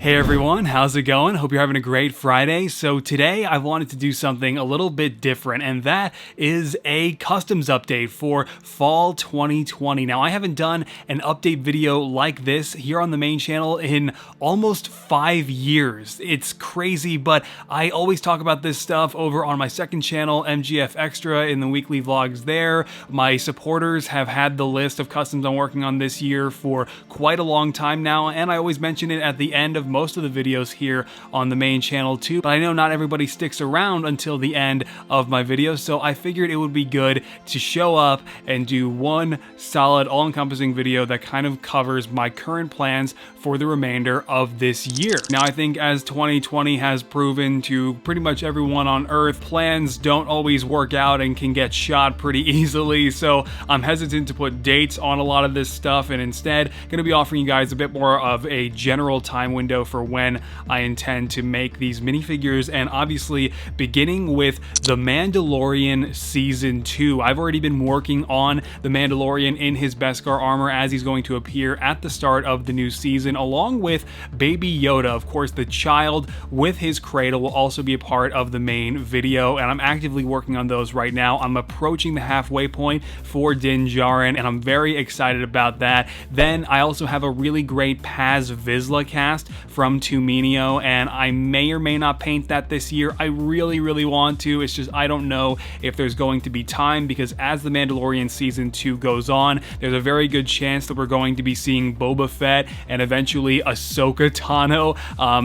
Hey everyone, how's it going? Hope you're having a great Friday. So today I wanted to do something a little bit different, and that is a customs update for fall 2020. Now, I haven't done an update video like this here on the main channel in almost 5 years. It's crazy, but I always talk about this stuff over on my second channel, MGF Extra, in the weekly vlogs there. My supporters have had the list of customs I'm working on this year for quite a long time now, and I always mention it at the end of most of the videos here on the main channel too, but I know not everybody sticks around until the end of my videos, so I figured it would be good to show up and do one solid all-encompassing video that kind of covers my current plans for the remainder of this year. Now, I think as 2020 has proven to pretty much everyone on Earth, plans don't always work out and can get shot pretty easily, so I'm hesitant to put dates on a lot of this stuff, and instead going to be offering you guys a bit more of a general time window for when I intend to make these minifigures, and obviously beginning with The Mandalorian Season 2. I've already been working on The Mandalorian in his Beskar armor as he's going to appear at the start of the new season, along with Baby Yoda. Of course, the child with his cradle will also be a part of the main video, and I'm actively working on those right now. I'm approaching the halfway point for Din Djarin, and I'm very excited about that. Then I also have a really great Paz Vizsla cast from Tuminio, and I may or may not paint that this year. I really want to. It's just I don't know if there's going to be time, because as The Mandalorian Season 2 goes on, there's a very good chance that we're going to be seeing Boba Fett and eventually Ahsoka Tano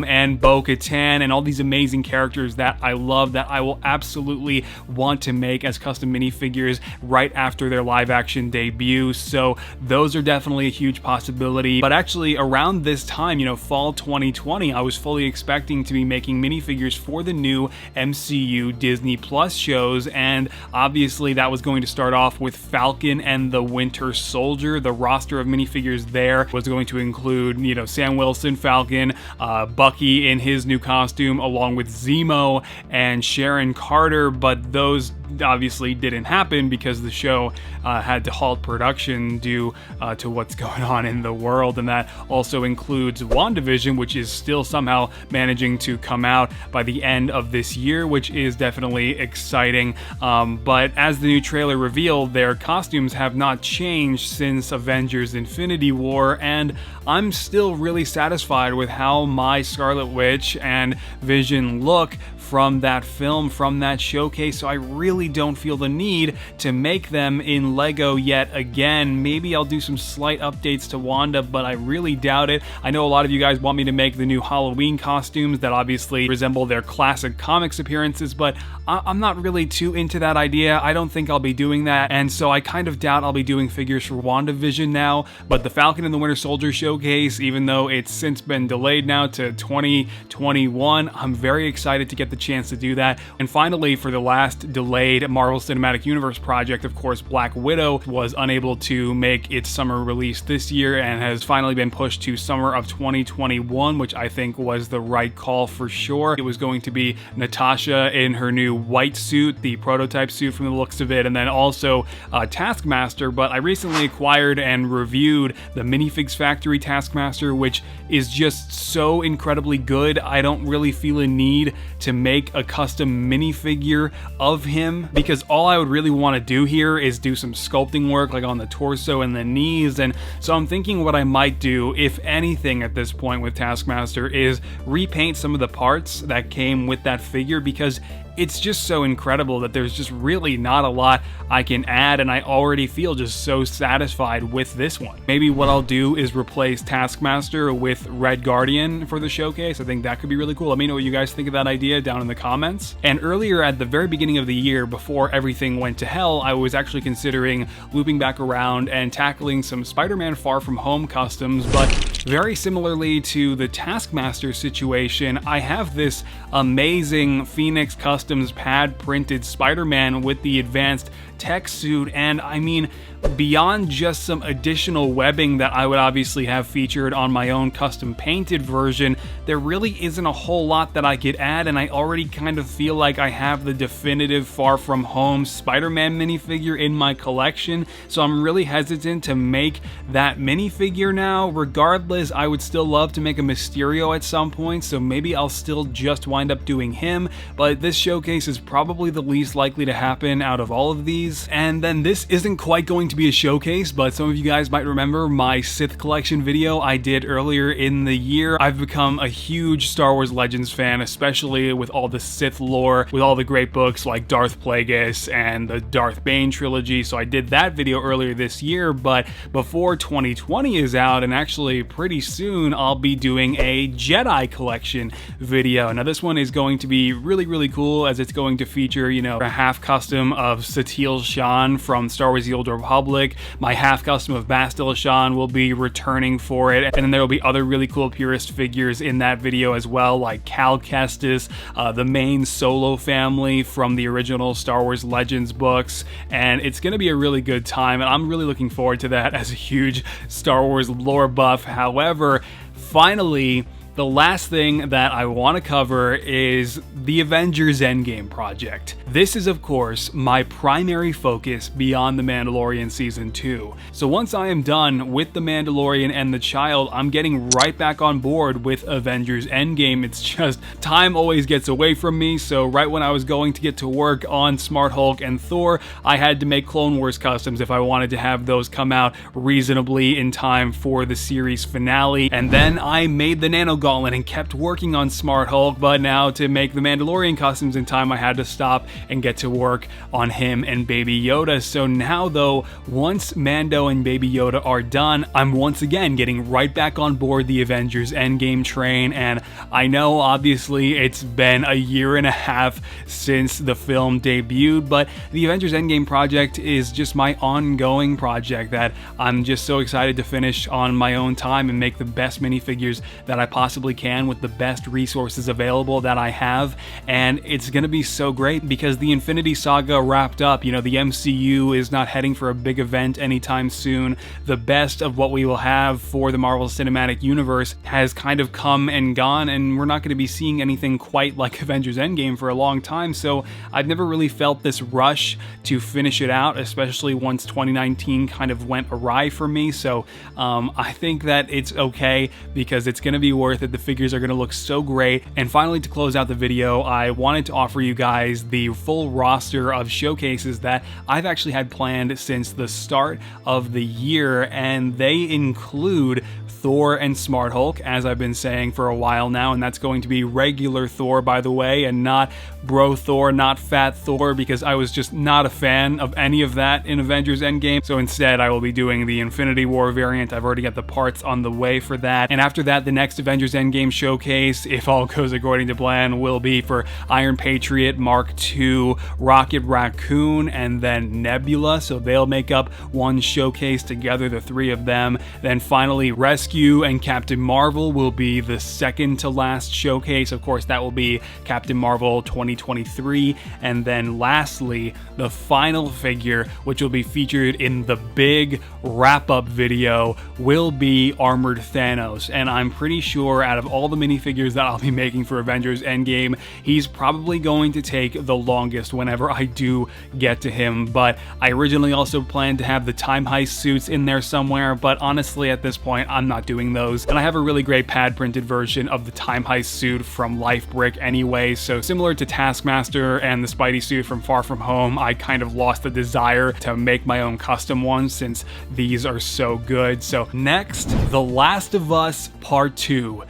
and Bo-Katan and all these amazing characters that I love, that I will absolutely want to make as custom minifigures right after their live action debut. So those are definitely a huge possibility. But actually around this time, fall 2020, I was fully expecting to be making minifigures for the new MCU Disney Plus shows, and obviously that was going to start off with Falcon and the Winter Soldier. The roster of minifigures there was going to include, Sam Wilson, Falcon, Bucky in his new costume, along with Zemo and Sharon Carter, but those obviously didn't happen because the show had to halt production due to what's going on in the world, and that also includes WandaVision, which is still somehow managing to come out by the end of this year, which is definitely exciting. But as the new trailer revealed, their costumes have not changed since Avengers Infinity War, and I'm still really satisfied with how my Scarlet Witch and Vision look from that film, from that showcase, so I really don't feel the need to make them in Lego yet again. Maybe I'll do some slight updates to Wanda, but I really doubt it. I know a lot of you guys want me to make the new Halloween costumes that obviously resemble their classic comics appearances, but I'm not really too into that idea. I don't think I'll be doing that, and so I kind of doubt I'll be doing figures for WandaVision now. But the Falcon and the Winter Soldier showcase, even though it's since been delayed now to 2021, I'm very excited to get the chance to do that. And finally, for the last delayed Marvel Cinematic Universe project, of course, Black Widow was unable to make its summer release this year and has finally been pushed to summer of 2021, which I think was the right call for sure. It was going to be Natasha in her new white suit, the prototype suit from the looks of it, and then also Taskmaster, but I recently acquired and reviewed the Minifigs Factory Taskmaster, which is just so incredibly good. I don't really feel a need to make a custom minifigure of him, because all I would really want to do here is do some sculpting work like on the torso and the knees, and so I'm thinking what I might do, if anything at this point with Taskmaster, is repaint some of the parts that came with that figure, because it's just so incredible that there's just really not a lot I can add, and I already feel just so satisfied with this one. Maybe what I'll do is replace Taskmaster with Red Guardian for the showcase. I think that could be really cool. Let me know what you guys think of that idea down in the comments. And earlier at the very beginning of the year, before everything went to hell, I was actually considering looping back around and tackling some Spider-Man Far From Home customs, but very similarly to the Taskmaster situation, I have this amazing Phoenix Customs pad printed Spider-Man with the advanced tech suit, and I mean, beyond just some additional webbing that I would obviously have featured on my own custom painted version, there really isn't a whole lot that I could add, and I already kind of feel like I have the definitive Far From Home Spider-Man minifigure in my collection, so I'm really hesitant to make that minifigure now. Regardless, regardless, I would still love to make a Mysterio at some point, so maybe I'll still just wind up doing him, but this showcase is probably the least likely to happen out of all of these. And then this isn't quite going to be a showcase, but some of you guys might remember my Sith collection video I did earlier in the year. I've become a huge Star Wars Legends fan, especially with all the Sith lore, with all the great books like Darth Plagueis and the Darth Bane trilogy, so I did that video earlier this year, but before 2020 is out, and actually pretty soon, I'll be doing a Jedi collection video. Now this one is going to be really cool, as it's going to feature, you know, a half custom of Satele Shan from Star Wars The Old Republic. My half custom of Bastila Shan will be returning for it, and then there will be other really cool purist figures in that video as well, like Cal Kestis, the main Solo family from the original Star Wars Legends books, and it's going to be a really good time, and I'm really looking forward to that as a huge Star Wars lore buff. However, finally, the last thing that I want to cover is the Avengers Endgame project. This is, of course, my primary focus beyond The Mandalorian Season 2. So once I am done with The Mandalorian and The Child, I'm getting right back on board with Avengers Endgame. It's just, time always gets away from me, so right when I was going to get to work on Smart Hulk and Thor, I had to make Clone Wars customs if I wanted to have those come out reasonably in time for the series finale. And then I made the Nano Gauntlet and kept working on Smart Hulk, but now to make the Mandalorian customs in time, I had to stop and get to work on him and Baby Yoda. So now though, once Mando and Baby Yoda are done, I'm once again getting right back on board the Avengers Endgame train. And I know obviously it's been a year and a half since the film debuted, but the Avengers Endgame project is just my ongoing project that I'm just so excited to finish on my own time and make the best minifigures that I possibly can with the best resources available that I have. And it's gonna be so great because the Infinity Saga wrapped up. You know, the MCU is not heading for a big event anytime soon. The best of what we will have for the Marvel Cinematic Universe has kind of come and gone, and we're not going to be seeing anything quite like Avengers Endgame for a long time. So I've never really felt this rush to finish it out, especially once 2019 kind of went awry for me. So I think that it's okay because it's going to be worth it. The figures are going to look so great. And finally, to close out the video, I wanted to offer you guys the full roster of showcases that I've actually had planned since the start of the year, and they include Thor and Smart Hulk, as I've been saying for a while now, and that's going to be regular Thor, by the way, and not Bro Thor, not Fat Thor, because I was just not a fan of any of that in Avengers Endgame. So instead, I will be doing the Infinity War variant. I've already got the parts on the way for that. And after that, the next Avengers Endgame showcase, if all goes according to plan, will be for Iron Patriot, Mark II, Rocket Raccoon, and then Nebula. So they'll make up one showcase together, the three of them. Then finally, Rescue and Captain Marvel will be the second to last showcase. Of course, that will be Captain Marvel 2023. And then lastly, the final figure, which will be featured in the big wrap-up video, will be Armored Thanos. And I'm pretty sure out of all the minifigures that I'll be making for Avengers Endgame, he's probably going to take the longest whenever I do get to him. But I originally also planned to have the Time Heist suits in there somewhere, but honestly at this point I'm not doing those. And I have a really great pad printed version of the Time Heist suit from Life Brick anyway, so similar to Taskmaster and the Spidey suit from Far From Home, I kind of lost the desire to make my own custom ones since these are so good. So next, The Last of Us Part 2.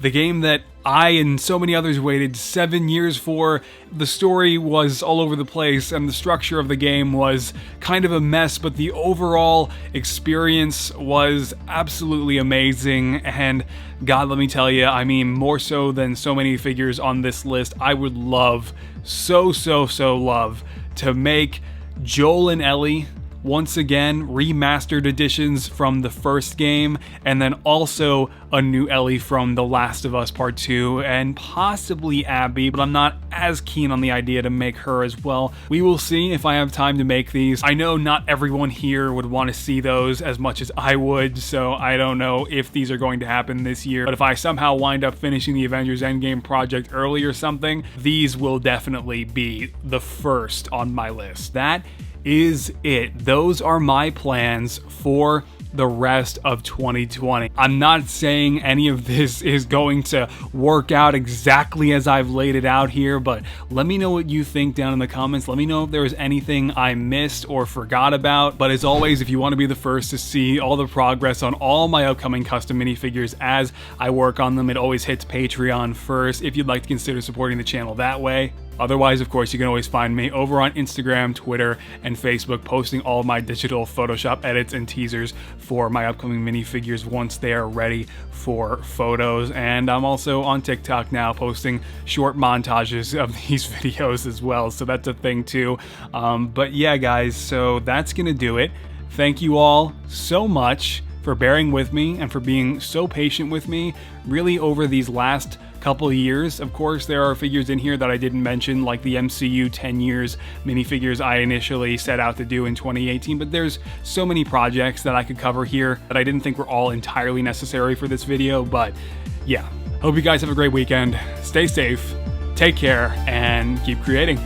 The game that I and so many others waited 7 years for. The story was all over the place and the structure of the game was kind of a mess, but the overall experience was absolutely amazing. And God, let me tell you, I mean, more so than so many figures on this list, I would love, so love to make Joel and Ellie once again, remastered editions from the first game, and then also a new Ellie from The Last of Us Part 2, and possibly Abby, but I'm not as keen on the idea to make her as well. We will see if I have time to make these. I know not everyone here would want to see those as much as I would, so I don't know if these are going to happen this year, but if I somehow wind up finishing the Avengers Endgame project early or something, these will definitely be the first on my list. That is it. Those are my plans for the rest of 2020. I'm not saying any of this is going to work out exactly as I've laid it out here, but let me know what you think down in the comments. Let me know if there was anything I missed or forgot about. But as always, if you want to be the first to see all the progress on all my upcoming custom minifigures as I work on them, it always hits Patreon first if you'd like to consider supporting the channel that way. Otherwise, of course, you can always find me over on Instagram, Twitter, and Facebook, posting all of my digital Photoshop edits and teasers for my upcoming minifigures once they are ready for photos. And I'm also on TikTok now, posting short montages of these videos as well, so that's a thing too. But yeah, guys, so that's gonna do it. Thank you all so much for bearing with me and for being so patient with me, really, over these last couple years. Of course, there are figures in here that I didn't mention, like the MCU 10 years minifigures I initially set out to do in 2018, but there's so many projects that I could cover here that I didn't think were all entirely necessary for this video. But yeah, hope you guys have a great weekend. Stay safe, take care, and keep creating.